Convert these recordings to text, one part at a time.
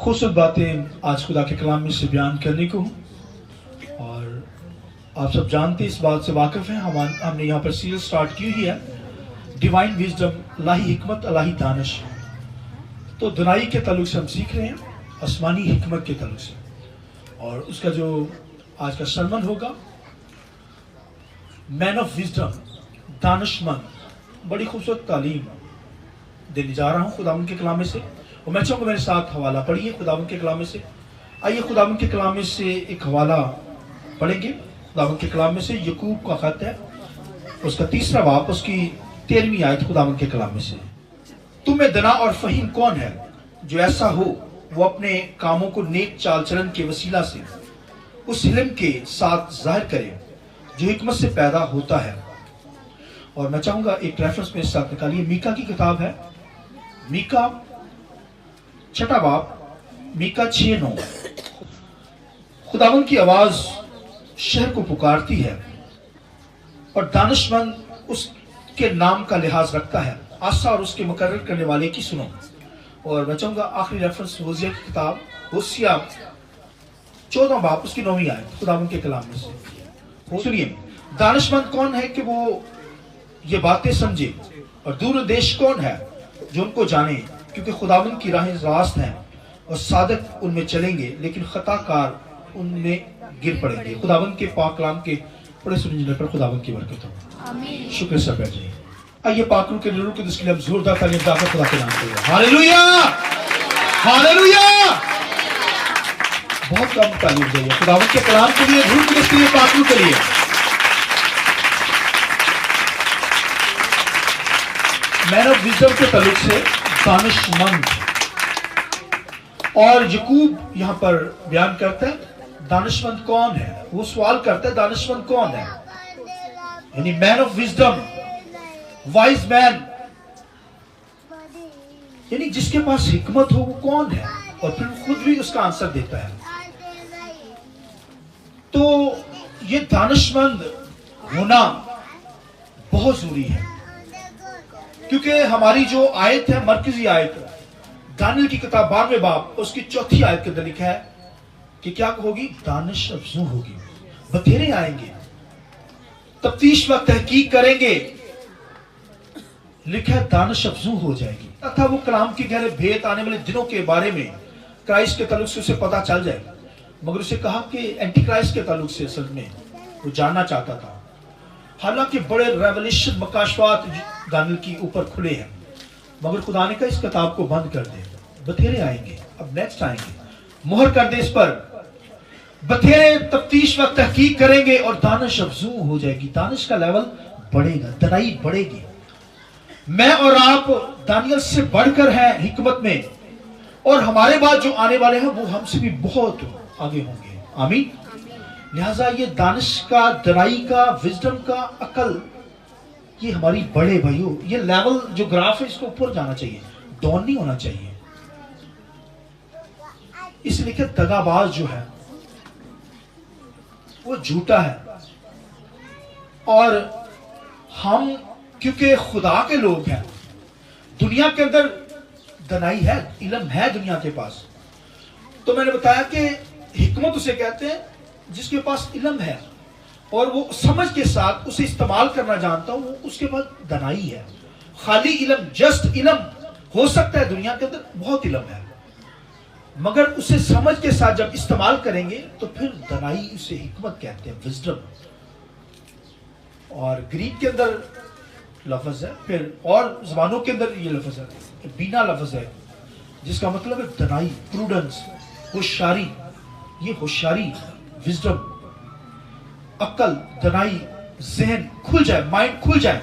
खूबसूरत बातें आज खुदा के कलाम में से बयान करने को हूँ। और आप सब जानते हैं, इस बात से वाकिफ़ हैं, हमने यहाँ पर सीरीज स्टार्ट की हुई है, डिवाइन विजडम, इलाही हिकमत, इलाही दानिश। तो दुनाई के ताल्लुक से हम सीख रहे हैं, आसमानी हिकमत के ताल्लुक से। और उसका जो आज का सरमन होगा, मैन ऑफ विजडम, दानिशमंद। बड़ी खूबसूरत तालीम देने जा रहा हूँ खुदावंद के कलाम में से। और मैं चाहूँगा मेरे साथ हवाला पढ़िए खुदावंद के कलाम में से। आइए खुदावंद के कलाम में से एक हवाला पढ़ेंगे। खुदावंद के कलाम में से यकूब का खत है, उसका 3रा बाब, उसकी 13वीं आयत खुदावंद के कलाम में से। तुम में दना और फहीम कौन है जो ऐसा हो वो अपने कामों को नेक चाल चलन के वसीला से उस इल्म के साथ जाहिर करे जो हिकमत से पैदा होता है। और मैं चाहूंगा एक रेफरेंस मेरे साथ निकालिए, मीका की किताब है, मीका 6 बाब, मीका 6:9। खुदावंद की आवाज शहर को पुकारती है और दानिशमंद उसके नाम का लिहाज रखता है। आशा और उसके मुकर्रर करने वाले की सुनो। और मैं चाहूंगा आखिरी रेफरेंस होसिया की किताब, होसिया 14 बाब, उसकी 9वीं आयत खुदावंद के कलाम में से। सुनिए, दानिशमंद कौन है कि वो ये बातें समझे, और दूर देश कौन है जो उनको जाने, क्योंकि खुदावंद की राहें रास्त हैं और सादक उनमें चलेंगे, लेकिन खताकार उनमें गिर पड़ेंगे। खुदावंद के पाक कलाम के बड़े सुनने पर खुदावंद की बरकत हो। आमीन। शुक्र सब बैठ जाइए। आइए पाकरू के नूर के जिसके लिए हम जोरदार तालियां देकर खुदा के नाम पे हालेलुया, हालेलुया। बहुत कम तालियां दीजिए खुदावंद के कलाम के लिए, धूप के लिए, पाकरू के लिए। मैन ऑफ विजडम के ताल्लुक से दानिशमंद। और यकूब यहां पर बयान करता है दानिशमंद कौन है। वो सवाल करता है दानिशमंद कौन है, यानी man of wisdom, wise man, यानी जिसके पास हिकमत हो वो कौन है। और फिर खुद भी उसका आंसर देता है। तो ये दानिशमंद होना बहुत जरूरी है, क्योंकि हमारी जो आयत है, मरकजी आयत, दानियल की किताब 12वें बाब, उसकी 4थी आयत के अंदर लिखा है कि क्या होगी, दानिश अफजू होगी, बतेरे आएंगे, तफ्तीश व तहकीक करेंगे, लिखा है दानिश अफजू हो जाएगी। तथा वो कलाम के गहरे भेद आने वाले दिनों के बारे में क्राइस्ट के ताल्लुक से उसे पता चल जाएगा। मगर उसे कहा कि एंटी क्राइस्ट के ताल्लुक से असल में वो जानना चाहता था। हालांकि बड़े रेवलेशन मकाशवात दानियल की ऊपर खुले हैं, मगर खुदा ने कहा इस किताब को बंद कर दे, बथेरे आएंगे, अब नेक्स्ट आएंगे, मुहर कर दे इस पर, बथेरे तफ्तीश व तहकीक करेंगे और दानिश अफजू हो जाएगी। दानिश का लेवल बढ़ेगा, दनाई बढ़ेगी। मैं और आप दानियल से बढ़कर हैं हिकमत में, और हमारे बाद जो आने वाले हैं वो हमसे भी बहुत आगे होंगे। आमीन। लिहाजा ये दानिश का, दनाई का, विजडम का, अकल, ये हमारी बड़े भाइयों, ये लेवल जो ग्राफ है इसको ऊपर जाना चाहिए, डाउन नहीं होना चाहिए। इसलिए कि दगाबाज जो है वो झूठा है, और हम क्योंकि खुदा के लोग हैं, दुनिया के अंदर दनाई है, इल्म है दुनिया के पास। तो मैंने बताया कि हिकमत उसे कहते हैं जिसके पास इल्म है और वो समझ के साथ उसे इस्तेमाल करना जानता हूं, वो उसके पास दनाई है। खाली इल्म, जस्ट इल्म हो सकता है दुनिया के अंदर बहुत इल्म है, मगर उसे समझ के साथ जब इस्तेमाल करेंगे तो फिर दनाई, उसे हिकमत कहते हैं, विजडम। और ग्रीक के अंदर लफ्ज है, फिर और जबानों के अंदर ये लफ्ज है, बीना लफ्ज है, जिसका मतलब है दनाई, प्रूडेंस, होशियारी। ये होशियारी, विजडम, अक्ल, दनाई, जहन खुल जाए, माइंड खुल जाए।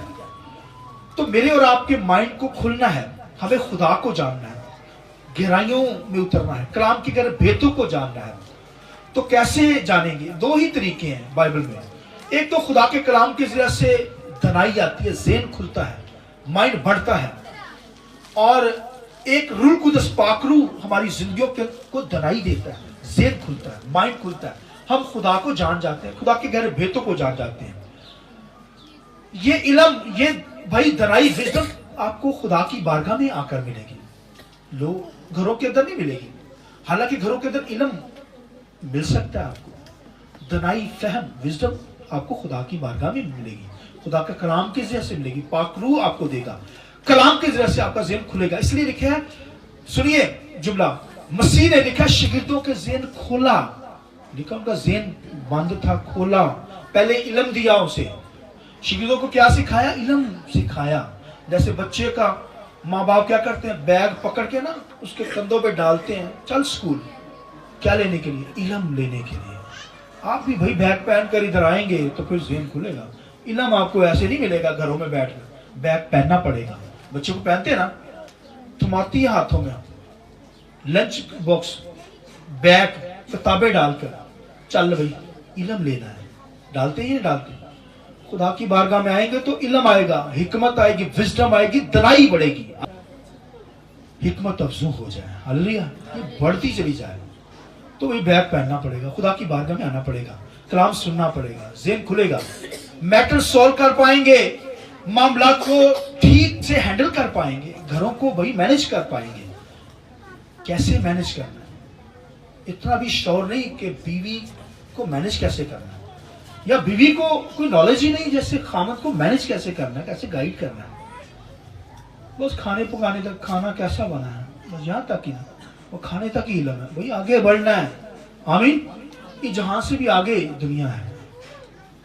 तो मेरे और आपके माइंड को खुलना है, हमें खुदा को जानना है, गहराइयों में उतरना है, कलाम के गहरे भेदों को जानना है। तो कैसे जानेंगे? 2 ही तरीके हैं बाइबल में। एक तो खुदा के कलाम के जरिए से दनाई आती है, जहन खुलता है, माइंड बढ़ता है। और एक रूल कुदस पाकरू हमारी जिंदगियों को दनाई देता है, जहन खुलता है, माइंड खुलता है, हम खुदा को जान जाते हैं, खुदा के गहरे भेदों को जान जाते हैं। ये इल्म, ये भाई दनाई, विजडम आपको खुदा की बारगाह में आकर मिलेगी, लोग घरों के अंदर नहीं मिलेगी। हालांकि घरों के अंदर इल्म मिल सकता है आपको, दनाई, फहम, विजडम आपको खुदा की बारगाह में मिलेगी, खुदा का कलाम के जरिए से मिलेगी, पाक रूह आपको देगा, कलाम के जरिए से आपका ज़हन खुलेगा। इसलिए लिखा है, सुनिए जुमला, मसीह ने लिखा शागिर्दों के ज़हन खोला, लिखा उनका ज़हन बंद था, खोला। पहले इल्म दिया उसे, शागिर्दों को क्या सिखाया? इल्म सिखाया। जैसे बच्चे का माँ बाप क्या करते हैं, बैग पकड़ के ना उसके कंधों पे डालते हैं, चल स्कूल, क्या लेने के लिए? इल्म लेने के लिए। आप भी भाई बैग पहन कर इधर आएंगे तो फिर ज़हन खुलेगा। इल्म आपको ऐसे नहीं मिलेगा घरों में बैठ कर, बैग पहनना पड़ेगा। बच्चे को पहनते हैं ना, थमाती है हाथों में, लंच बॉक्स, बैग, किताबें डालकर, चल भाई इल्म लेना है, डालते ही नहीं डालते। खुदा की बारगाह में आएंगे तो इल्म आएगा, हिकमत आएगी, विजडम आएगी, दनाई बढ़ेगी, हिकमत अफजू हो जाए, हालेलुया, ये बढ़ती चली जाए। तो वही बैग पहनना पड़ेगा, खुदा की बारगाह में आना पड़ेगा, कलाम सुनना पड़ेगा, ज़हन खुलेगा, मैटर सॉल्व कर पाएंगे, मामलात को ठीक से हैंडल कर पाएंगे, घरों को भाई मैनेज कर पाएंगे। कैसे मैनेज करना है, इतना भी श्योर नहीं कि बीवी को मैनेज कैसे करना है, या बीवी को कोई नॉलेज ही नहीं जैसे खामद को मैनेज कैसे करना है, कैसे गाइड करना है। बस खाने पकाने तक, खाना कैसा बना है, बस यहाँ तक ही ना, वो खाने तक ही इल्म है भाई, आगे बढ़ना है। आमीन। ये जहां से भी आगे दुनिया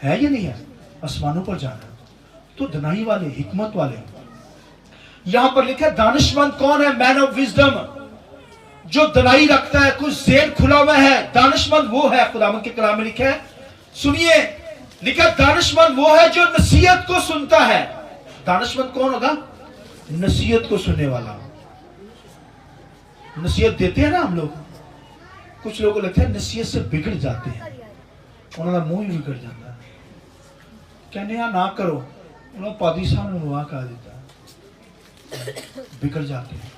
है या नहीं है, आसमानों पर जाना। तो दनाई वाले, हिकमत वाले, यहां पर लिखा है दानिशमंद कौन है? मैन ऑफ विजडम, जो दनाई रखता है, कुछ ज़हन खुला हुआ है, दानिशमंद वो है। खुदावंद के कलाम में लिखा है, सुनिए, लिखा दानिशमंद वो है जो नसीहत को सुनता है। दानिशमंद कौन होगा? नसीहत को सुनने वाला। नसीहत देते हैं ना हम लोग, कुछ लोगों को लगता है नसीहत से बिगड़ जाते हैं, उन्होंने मुंह ही बिगड़ जाता है, कहने या ना करो, उन्होंने पादी साहब ने मुआ कहा देता है, बिगड़ जाते हैं।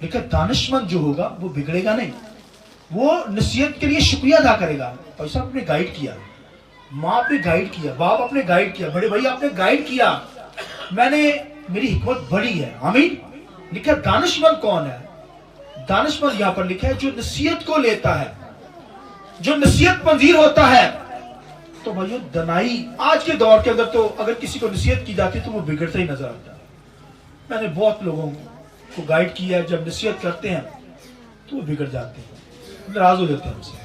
लेकिन दानिशमंद जो होगा वो बिगड़ेगा नहीं, वो नसीहत के लिए शुक्रिया अदा करेगा। भाई साहब आपने गाइड किया, माँ आपने गाइड किया, बाप आपने गाइड किया, बड़े भाई आपने गाइड किया, मैंने, मेरी हिकमत बढ़ी है। आमीन। लिखा दानिशमंद कौन है? दानिशमंद यहां पर लिखा है जो नसीहत को लेता है, जो नसीहत पजीर होता है। तो भाइयों दनाई आज के दौर के अंदर, तो अगर किसी को नसीहत की जाती तो वो बिगड़ता ही नजर आता है। मैंने बहुत लोगों को गाइड किया, जब नसीहत करते हैं तो वो बिगड़ जाते हैं, नाराज हो जाते हैं हमसे,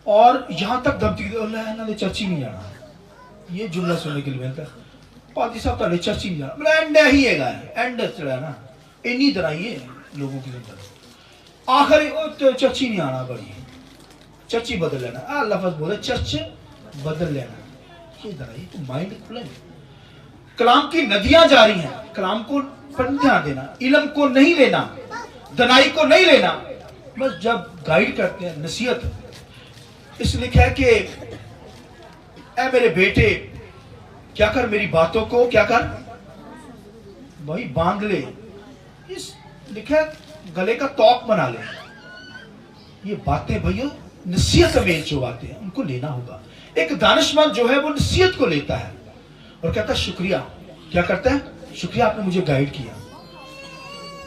और यहां तक धमकी दे, चर्च ही नहीं जाना। ये जुमला सुनने के लिए मिलता है, पादी साहब ताले चर्च ही नहीं जाना, एंड ही है, एंड चढ़ा ना, इन्नी तरह ये लोगों के अंदर आखिरी तो चर्च ही नहीं आना, बड़ी चर्च ही बदल लेना, लफ्ज बोले चर्च बदल लेना, ये तरह ये तो माइंड खुले। कलाम की नदियां जारी हैं, कलाम को पर ध्यान देना, इल्म को नहीं लेना, दनाई को नहीं लेना, बस जब गाइड करते हैं नसीहत, इसलिए लिखा है कि ऐ मेरे बेटे क्या कर, मेरी बातों को क्या कर भाई बांध ले, इस लिखा है गले का तौक बना ले। ये बातें भैया नसीहत में जो बातें हैं उनको लेना होगा। एक दानिशमंद जो है वो नसीहत को लेता है और कहता है शुक्रिया, क्या करता है? शुक्रिया आपने मुझे गाइड किया।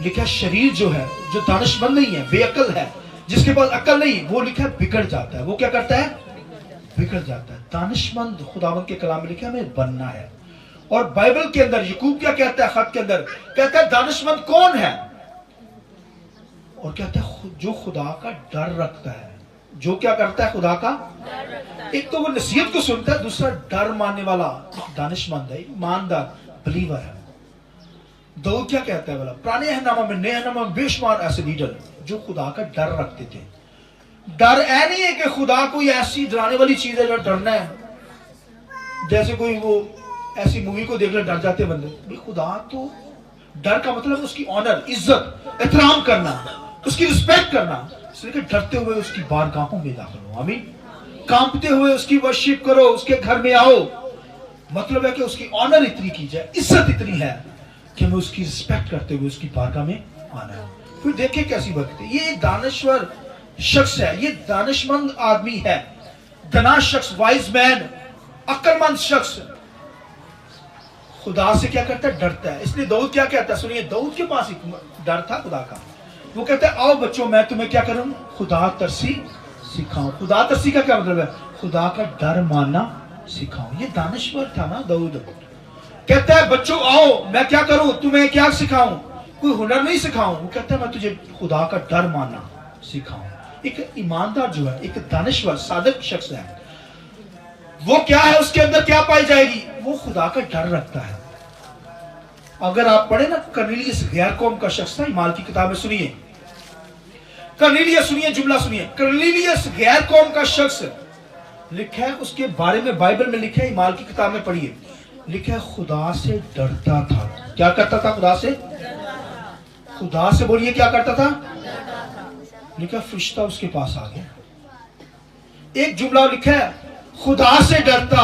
लिखा शरीर जो है, जो दानिशमंद नहीं है, बेअकल है, जिसके पास अकल नहीं, वो लिखा बिगड़ जाता है। वो क्या करता है? बिगड़ जाता है। दानिशमंद खुदावंद के कलाम में लिखा हमें बनना है। और बाइबल के अंदर याकूब क्या कहता है, खत के अंदर कहता है दानिशमंद कौन है? और कहता है जो खुदा का डर रखता है। जो क्या करता है? खुदा का डर रखता है। एक तो वो नसीहत को सुनता है, दूसरा डर मानने वाला दानिशमंद है, ईमानदार बिलीवर है। दो क्या कहता है बोला, पुराने हनामा में, नए हनामा में बेशुमार ऐसे लीडर जो खुदा का डर रखते थे। डर ऐ नहीं है कि खुदा कोई ऐसी डराने वाली चीज है जो डरना है, जैसे कोई वो ऐसी मूवी को देखकर डर जाते बंदे। खुदा तो डर का मतलब उसकी ऑनर, इज्जत, एहतराम करना, उसकी रिस्पेक्ट करना, इसलिए डरते हुए उसकी बारगाहों में दाखिल हो। आमीन। कांपते हुए उसकी वर्शिप करो, उसके घर में आओ, मतलब है कि उसकी ऑनर इतनी की जाए, इज्जत इतनी है कि हमें उसकी रिस्पेक्ट करते हुए उसकी बारगाह में आना है। फिर देखे कैसी भक्ति, ये एक दानश्वर शख्स है, ये दानिशमंद आदमी है, दना शख्स, वाइज मैन, अक्लमंद शख्स, खुदा से क्या करता है? डरता है। इसलिए दाऊद क्या कहता है, सुनिए, दाऊद के पास एक डर था खुदा का। वो कहते हैं आओ बच्चों मैं तुम्हें क्या करूं, खुदा तरसी सिखाऊं। खुदा तरसी का क्या मतलब है, खुदा का डर मानना सिखाऊं। ये दानिशवर था ना दाऊद, कहता है बच्चों आओ मैं क्या करूं, तुम्हें क्या सिखाऊं, कोई हुनर नहीं सिखाऊं, वो कहता है मैं तुझे खुदा का डर मानना सिखाऊं। एक ईमानदार जो है, एक दानिशवर सादक शख्स है, वो क्या है, उसके अंदर क्या पाई जाएगी, वो खुदा का डर रखता है। अगर आप पढ़े ना, कर्नेलियस गैर कौम का शख्स था, ईमाल की किताब में सुनिए, कर्नेलियस सुनिए, जुमला सुनिए, कर्नेलियस गैर कौम का शख्स लिखा है, उसके बारे में बाइबल में लिखा है, ईमाल की किताब में पढ़िए, लिखा है खुदा से डरता था। क्या करता था, खुदा से, खुदा से बोलिए क्या करता था, लिखा फरिश्ता उसके पास आ गया। एक जुमला लिखा है खुदा से डरता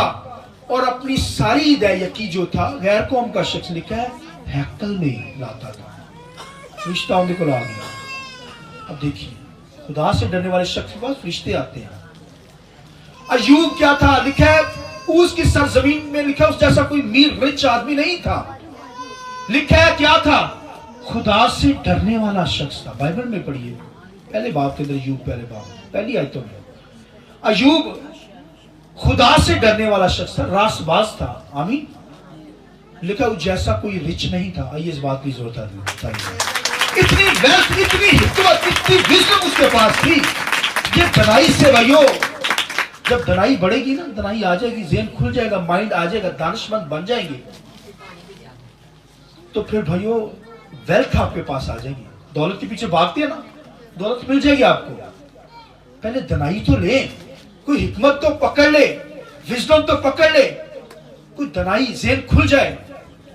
और अपनी सारी दयाकी जो था गैर कौम का शख्स, लिखा है हैकल में लाता था, फरिश्ता उनके को आ गया। अब देखिए खुदा से डरने वाले शख्स के पास फरिश्ते आते हैं। अय्यूब क्या था, लिखा है उसकी सरजमीन में, लिखा उस जैसा कोई मीर रिच आदमी नहीं था, लिखा है क्या था, खुदा से डरने वाला शख्स था। बाइबल में पढ़िए पहले बाब के अंदर, अय्यूब पहले बाब पहली आयतों में, अय्यूब खुदा से डरने वाला शख्स था, रासबाज था। आमीन। लिखा वो जैसा कोई रिच नहीं था। आइए इस बात की जरूरत है, इतनी वेल्थ, इतनी हिकमत, इतनी विजडम उसके पास थी। ये दनाई से भाइयों, जब दनाई बढ़ेगी ना, दनाई आ जाएगी, ज़हन खुल जाएगा, माइंड आ जाएगा, दानिशमंद बन जाएंगे, तो फिर भाइयों वेल्थ आपके पास आ जाएगी। दौलत के पीछे भागते हैं ना, दौलत मिल जाएगी आपको, पहले दनाई तो ले, कोई हिकमत तो पकड़ ले, विजडम तो पकड़ ले, कोई दनाई, ज़हन खुल जाए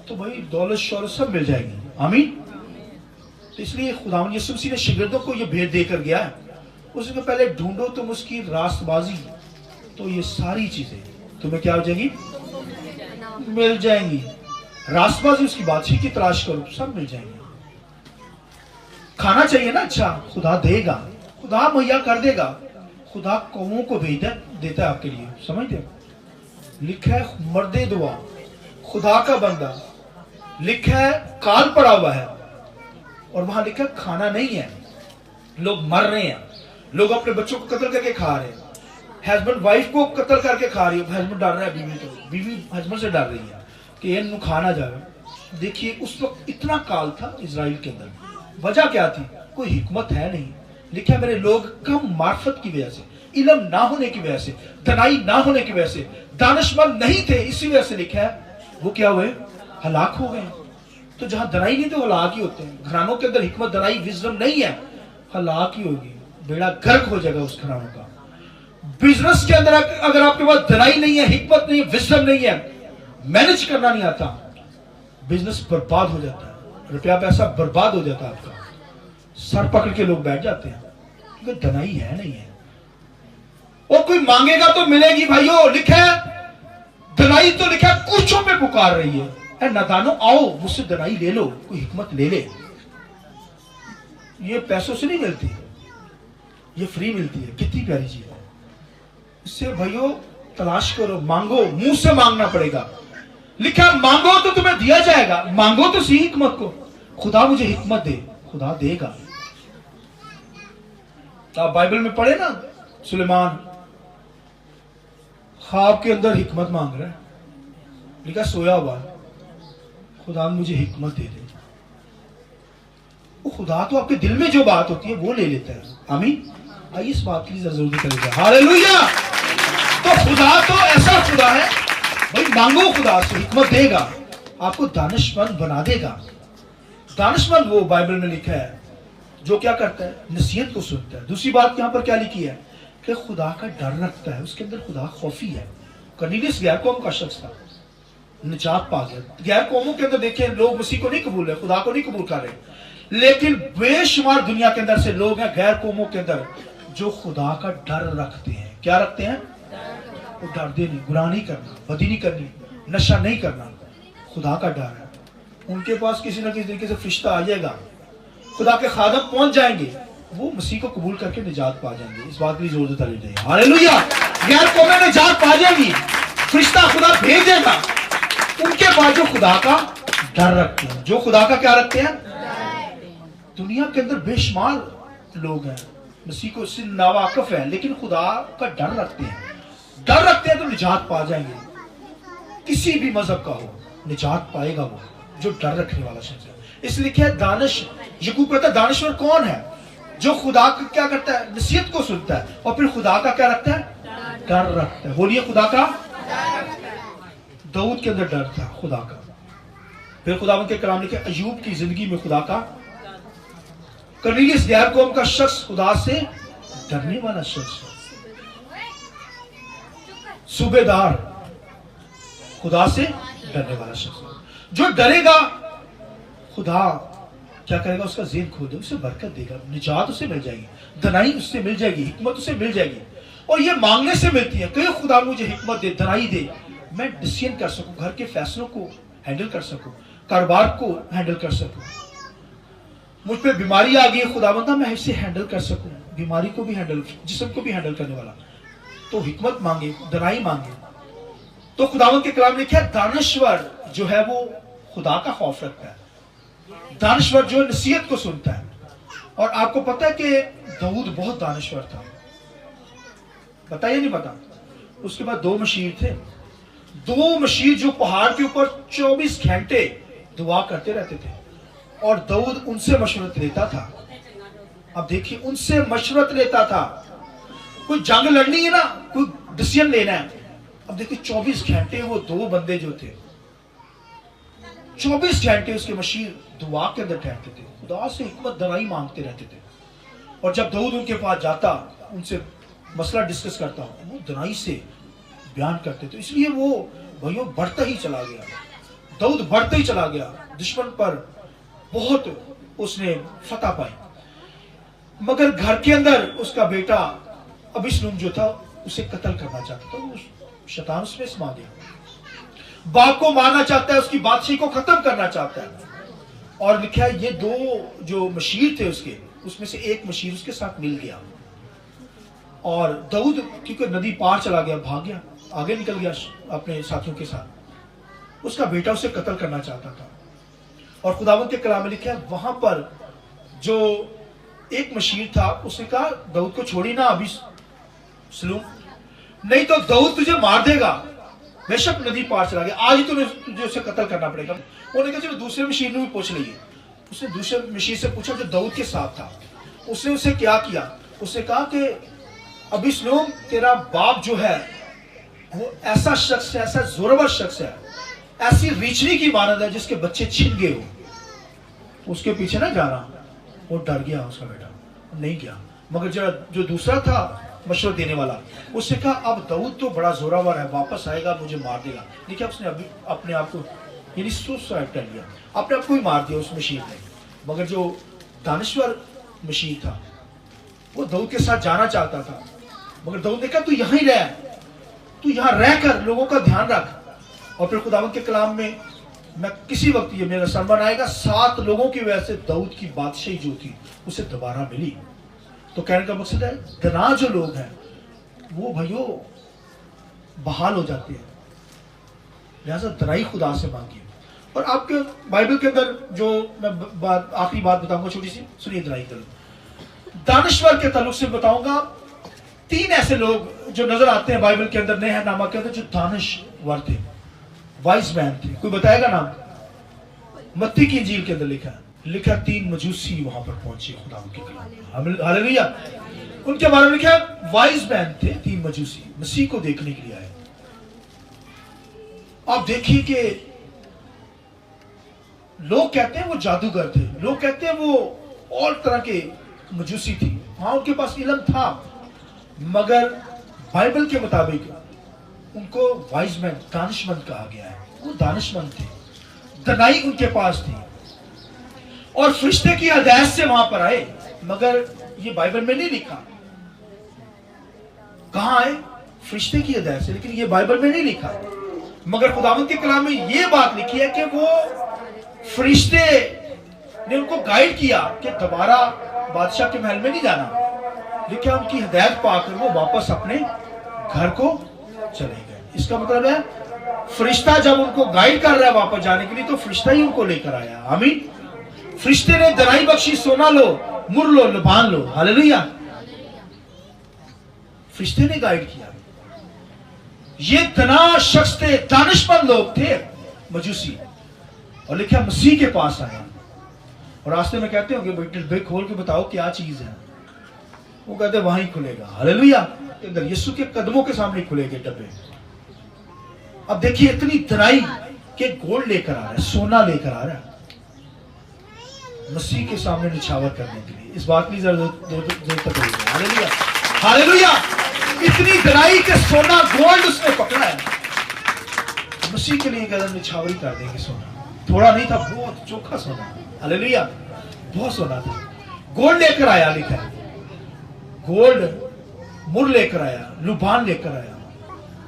तो भाई दौलत शौहरत सब मिल जाएगी। आमीन। तो इसलिए खुदावंद यीशु मसीह ने शागिर्दों को यह भेद देकर गया है, उसके पहले ढूंढो तुम उसकी रास्तबाजी, तो ये सारी चीजें तुम्हें क्या हो जाएंगी, मिल जाएंगी। रास्तबाजी उसकी बादशाही की तलाश करो, सब मिल जाएंगे। खाना चाहिए ना, अच्छा खुदा देगा, खुदा मुहैया कर देगा, खुदा कौमों को भेज देता है आपके लिए, समझते हो। लिखा है मर्दे दुआ, खुदा का बंदा, लिखा है काल पड़ा हुआ है, और वहां लिखा है खाना नहीं है, लोग मर रहे हैं, लोग अपने बच्चों को कत्ल करके खा रहे हैं, हस्बैंड वाइफ को कत्ल करके खा रही है, हस्बैंड डर रहा है, बीवी हस्बैंड से डर रही है कि इन खा ना जाए। देखिए उस वक्त इतना काल था इजराइल के अंदर, वजह क्या थी, कोई हिकमत है नहीं। लिखा है मेरे लोग कम मार्फत की वजह से, इल्म ना होने की वजह से, दनाई ना होने की वजह से, दानिशमंद नहीं थे, इसी वजह से लिखा है वो क्या हुए, हलाक हो गए। तो जहां दनाई नहीं तो हलाक ही होते हैं। घरानों के अंदर हिकमत, दनाई, विजडम नहीं है, हलाक ही होगी, बेड़ा गर्क हो जाएगा उस घरानों का। बिजनेस के अंदर अगर आपके पास दनाई नहीं है, हिकमत नहीं है, विजडम नहीं है, मैनेज करना नहीं आता, बिजनेस बर्बाद हो जाता है, रुपया पैसा बर्बाद हो जाता है आपका, सर पकड़ के लोग बैठ जाते हैं, क्योंकि दनाई है नहीं है। और कोई मांगेगा तो मिलेगी भाइयों, लिखा है दनाई तो लिखा है कुर्चों पे पुकार रही है, नादानो आओ मुझसे दनाई ले लो, कोई हिकमत ले ले। ये पैसों से नहीं मिलती, ये फ्री मिलती है, कितनी प्यारी चीज है। इससे भाइयों तलाश करो, मांगो, मुंह से मांगना पड़ेगा। लिखा मांगो तो तुम्हें दिया जाएगा, मांगो तो सी हिकमत को, खुदा मुझे हिकमत दे, खुदा देगा। आप बाइबल में पढ़े ना, सुलेमान ख्वाब के अंदर हिकमत मांग रहा है, लिखा सोया हुआ, खुदा मुझे हिकमत दे दे। वो खुदा तो आपके दिल में जो बात होती है वो ले लेता है। आमीन। आइए इस बात की जरूरत करेगा, हालेलुया। तो खुदा तो ऐसा खुदा है भाई, मांगो खुदा से, हिकमत देगा, आपको दानिशमंद बना देगा। दानिशमंद वो बाइबल में लिखा है जो क्या करता है, नसीहत को सुनता है। दूसरी बात यहां पर क्या लिखी है कि खुदा का डर रखता है, उसके अंदर खुदा खौफी है। कर्नेलियस गैर कौम का शख्स था, निजात पा गया। गैर कौमों के अंदर देखें लोग मसीह को नहीं कबूल है, खुदा को नहीं कबूल कर रहे, लेकिन बेशुमार दुनिया के अंदर से लोग हैं गैर कौमों के अंदर जो खुदा का डर रखते हैं। क्या रखते हैं, वो डरते नहीं, गुनाह नहीं करना, बदी नहीं करनी, नशा नहीं करना, खुदा का डर है। उनके पास किसी न किसी तरीके से फरिश्ता आ जाएगा, खुदा के खादम पहुंच जाएंगे, वो मसीह को कबूल करके निजात पा जाएंगे। इस बात की जरूरत है, हालेलुया। गैर कौमें निजात पा जाएगी, फरिश्ता खुदा भेज देगा उनके पास जो खुदा का डर रखते हैं, जो खुदा का क्या रखते हैं, दुनिया के अंदर बेशुमार लोग हैं मसीह को से नावाकिफ है, लेकिन खुदा का डर रखते हैं तो निजात पा जाएंगे। किसी भी मजहब का हो, निजात पाएगा वो जो डर रखने वाला शख्स है। इसलिए क्या दानिश, यकूब कहता है दानिश्वर कौन है? जो खुदा का क्या करता है? नसीहत को सुनता है और फिर खुदा का क्या रखता है? डर रखता है। बोलिए खुदा का। दाऊद के अंदर डर था खुदा का। फिर खुदावंद के कलाम लिखे अयूब की जिंदगी में खुदा का। कर्नेलियस गैर कौम का शख्स खुदा से डरने वाला शख्स है। सूबेदार खुदा से डरने वाला शख्स जो डरेगा, खुदा क्या करेगा? उसका ज़ेहन खोल देगा, उसे बरकत देगा, निजात उसे मिल जाएगी, दनाई उससे मिल जाएगी, हिकमत उसे मिल जाएगी। और ये मांगने से मिलती है। कहीं खुदा मुझे हिकमत दे, दनाई दे, मैं डिसीजन कर सकूं, घर के फैसलों को हैंडल कर सकूं, कारोबार को हैंडल कर सकूं। मुझ पे बीमारी आ गई है, खुदावंदा मैं इसे हैंडल कर सकूं, बीमारी को भी हैंडल, जिस्म को भी हैंडल करने वाला। तो हिकमत मांगे, दनाई मांगे। तो खुदावंद के कलाम ने क्या, दानश्वर जो है वो खुदा का खौफ रखता है, दानश्वर जो नसीहत को सुनता है। और आपको पता है कि दाऊद बहुत दानश्वर था, पता या नहीं पता? उसके बाद 2 मशीर थे, 2 मशीर जो पहाड़ के ऊपर 24 घंटे दुआ करते रहते थे और दाऊद उनसे मशवरत लेता था। अब देखिए, उनसे मशवरत लेता था। कोई जंग लड़नी है ना, कोई डिसीजन लेना है। अब देखिए 24 घंटे वो 2 बंदे जो थे, 24 घंटे उसके मशीर दुआ के अंदर ठहरते थे, खुदा से हिकमत दनाई मांगते रहते थे। और जब दाऊद उनके पास जाता, उनसे मसला डिस्कस करता, वो दनाई से बयान करते थे। इसलिए वो भाइयों बढ़ता ही चला गया, दाऊद बढ़ता ही चला गया, दुश्मन पर बहुत उसने फतह पाई। मगर घर के अंदर उसका बेटा अबिशलोम जो था उसे कत्ल करना चाहता था, तो शैतान उसमें समा गया। बाप को मारना चाहता है, उसकी बादशाही को खत्म करना चाहता है। और लिखा है ये 2 जो मशीर थे उसके, उसमें से एक मशीर उसके साथ मिल गया। और दाऊद क्योंकि नदी पार चला गया, भाग गया, आगे निकल गया अपने साथियों के साथ। उसका बेटा उसे कत्ल करना चाहता था। और खुदावंद के कलाम में लिखा है वहां पर जो एक मशीर था उसने कहा दाऊद को छोड़ी ना अबीसलोम, नहीं तो दाऊद तुझे मार देगा, बेशक नदी पार चला गया, आज ही तुझे उसे कत्ल करना पड़ेगा। उन्होंने कहा चलो दूसरे मशीर ने भी पूछ लिए। उसने दूसरे मशीर से पूछा जो दाऊद के साथ था, उसने उसे क्या किया? उसने कहा कि अबीसलोम तेरा बाप जो है वो ऐसा शख्स है, ऐसा जोरवर शख्स है, ऐसी रीछनी की मानद है जिसके बच्चे छिन गए हो। उसके पीछे ना जाना। वो डर गया, उसका बेटा नहीं गया। मगर जो दूसरा था मशवरा देने वाला, उसने कहा अब दाऊद तो बड़ा जोरावर है, वापस आएगा मुझे मार देगा। देखिए उसने अभी अपने आप को यानी सुसाइड कर लिया, अपने आप को ही मार दिया उस मशीर ने। मगर जो दानश्वर मशीर था वो दाऊद के साथ जाना चाहता था, मगर दाऊद ने कहा तू यहीं रह, तू यहाँ रह कर लोगों का ध्यान रख। और फिर खुदावंद के कलाम में मैं किसी वक्त ये मेरा सरमन आएगा, 7 लोगों की वजह से दाऊद की बादशाही जो थी उसे दोबारा मिली। तो कहने का मकसद है दना जो लोग हैं वो भाइयों बहाल हो जाते हैं, लिहाजा दनाई खुदा से मांगिए। और आपके बाइबल के अंदर जो मैं आखिरी बात बताऊंगा छोटी सी, सुनिए दनाई दानश्वर के ताल्लुक से बताऊंगा। 3 ऐसे लोग जो नजर आते हैं बाइबल के अंदर, नया नामा के अंदर, जो दानश्वर थे, वाइज मैन थे। कोई बताएगा नाम? मत्ती की इंजील के अंदर लिखा 3 मजूसी वहां पर पहुंचे खुदा के कलाम, हालेलुया। उनके बारे में लिखा वाइज मैन थे, 3 मजूसी मसीह को देखने के लिए आए। आप देखिए कि लोग कहते हैं वो जादूगर थे, लोग कहते हैं वो और तरह के मजूसी थी। हाँ उनके पास इल्म था, मगर बाइबल के मुताबिक उनको वाइज मैन, दानिशमंद कहा गया है। वो दानिशमंद थे, दनाई उनके पास थी और फरिश्ते की हदायत से वहां पर आए। मगर ये बाइबल में नहीं लिखा कहां आए, फरिश्ते की हदायत से, लेकिन ये बाइबल में नहीं लिखा। मगर खुदावंद के कलाम में ये बात लिखी है कि वो फरिश्ते ने उनको गाइड किया कि दोबारा बादशाह के महल में नहीं जाना। लिखा उनकी हदायत पाकर वो वापस अपने घर को चले गए। इसका मतलब है फरिश्ता जब उनको गाइड कर रहा है वापस जाने के लिए, तो फरिश्ता ही उनको लेकर आया। आमीन। फरिश्ते ने दनाई बख्शी, सोना लो, मुर लो, लुभान लो। हालेलुया। फरिश्ते ने गाइड किया। ये दना शख्स थे, दानिशमंद लोग थे, मजूसी, और लिखा मसीह के पास आया और रास्ते में कहते होंगे बेटे खोल के बताओ क्या चीज है। वो कहते वहीं खुलेगा। हालेलुया। अंदर यीशु के कदमों के सामने खुलेंगे डब्बे। अब देखिए इतनी दनाई के गोल्ड लेकर आ रहा है, सोना लेकर आ रहा है मसीह के सामने निछावर करने के लिए। इस बात की जरूरत है। Hallelujah, hallelujah. इतनी दनाई के सोना गोल्ड उसने पकड़ा है, मसीह के लिए कदम निछावरी कर देंगे। सोना थोड़ा नहीं था, बहुत चोखा सोना। हालेलुया, बहुत सोना था। गोल्ड लेकर आया, लिखा है गोल्ड मुर लेकर आया, लुभान लेकर आया।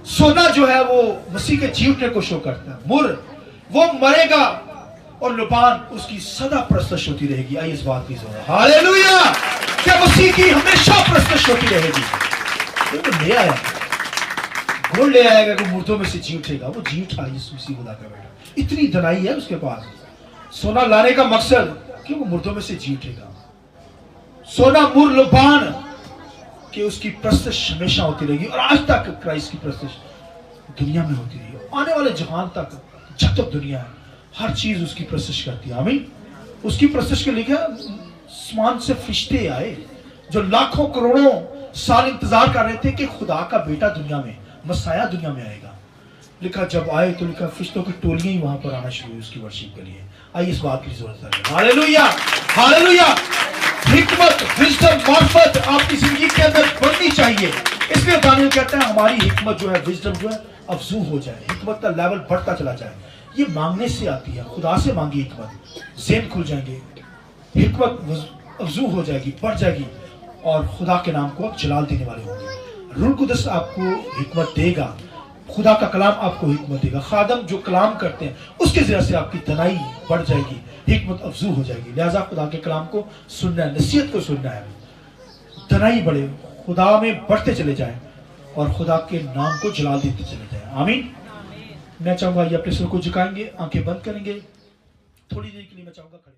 सोना जो है वो मसीह के जी उठने को शो करता है। मुर वो मरेगा और लुभान उसकी सदा प्रस्तुत होती रहेगी। आइए इस बात की जरूरत। हालेलुया। क्या मसीह की हमेशा प्रस्तुत होती रहेगी। वो ले आया, गोल्ड ले आएगा कि मुर्दों में से जी उठेगा। वो जी उठा यीशु खुदा का बेटा। इतनी दनाई है उसके पास। सोना लाने का मकसद कि वो मुर्दों में से जी उठेगा। सोना मुर लुभान कि उसकी प्रस्तुत हमेशा होती रहेगी। और आज तक क्राइस्ट की प्रस्तुत दुनिया में होती रही, आने वाले जहान तक, जब तक दुनिया है, हर चीज उसकी प्रस्तुत करती है। आमीन। उसकी प्रस्तुत के लिखा आसमान से फरिश्ते आए जो लाखों करोड़ों साल इंतजार कर रहे थे कि खुदा का बेटा दुनिया में, मसाया दुनिया में आएगा। लिखा जब आए तो लिखा फरिश्तों की टोलियां ही वहां पर आना शुरू हुई उसकी वर्शिप के लिए। आइए इस बात की जरूरत है। Hallelujah, hallelujah. हिकमत, विजडम, मार्फत आपकी जिंदगी के अंदर बढ़नी चाहिए। इसलिए दानियल कहता है हमारी हिकमत जो है, विजडम जो है अफजू हो जाए, हिकमत का लेवल बढ़ता चला जाए। ये मांगने से आती है। खुदा से मांगी हिकमत, ज़हन खुल जाएंगे, हिकमत अफजू हो जाएगी, बढ़ जाएगी और खुदा के नाम को आप जलाल देने वाले होंगे। रूह कुदस आपको हिकमत देगा, खुदा का कलाम आपको हिकमत देगा। खादम जो कलाम करते हैं उसके जरिए से आपकी तनाई बढ़ जाएगी, हिकमत अफजू हो जाएगी। लिहाजा खुदा के कलाम को सुनना है, नसीहत को सुनना है, तनाई बढ़े, खुदा में बढ़ते चले जाए और खुदा के नाम को जलाल देते चले जाए। आमीन। मैं चाहूंगा ये अपने सिर को झुकाएंगे, आंखें बंद करेंगे, थोड़ी देर के लिए मैं चाहूंगा खड़े